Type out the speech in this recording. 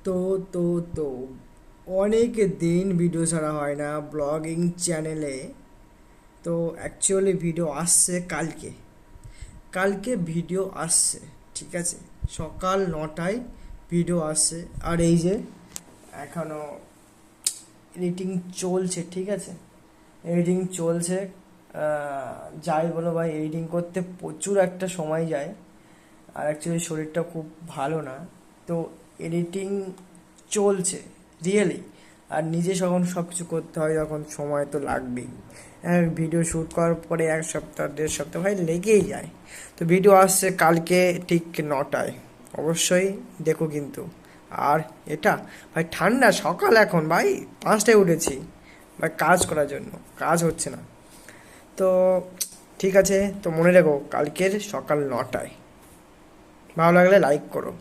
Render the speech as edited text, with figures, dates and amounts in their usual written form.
তো তো তো অনেক দিন ভিডিও ছাড়া হয় না ব্লগিং চ্যানেলে। তো অ্যাকচুয়ালি ভিডিও আসছে কালকে। কালকে ভিডিও আসছে, ঠিক আছে। সকাল 9টায় ভিডিও আসছে। আর এই যে এখনও এডিটিং চলছে, ঠিক আছে। এডিটিং চলছে। যাই বলো ভাই, এডিটিং করতে প্রচুর একটা সময় যায়। আর অ্যাকচুয়ালি শরীরটা খুব ভালো না। তো এডিটিং চলছে রিয়েলি। আর নিজে যখন সব কিছু করতে হয় তখন সময় তো লাগবেই। ভিডিও শ্যুট করার পরে 1 সপ্তাহ 1.5 সপ্তাহ ভাই লেগেই যায়। তো ভিডিও আসছে কালকে ঠিক 9টায়, অবশ্যই দেখো কিন্তু। আর এটা ভাই ঠান্ডা সকাল, এখন ভাই 5টায় উঠেছি ভাই কাজ করার জন্য, কাজ হচ্ছে না। তো ঠিক আছে, তো মনে রেখো কালকের সকাল 9টায়। ভালো লাগলে লাইক করো।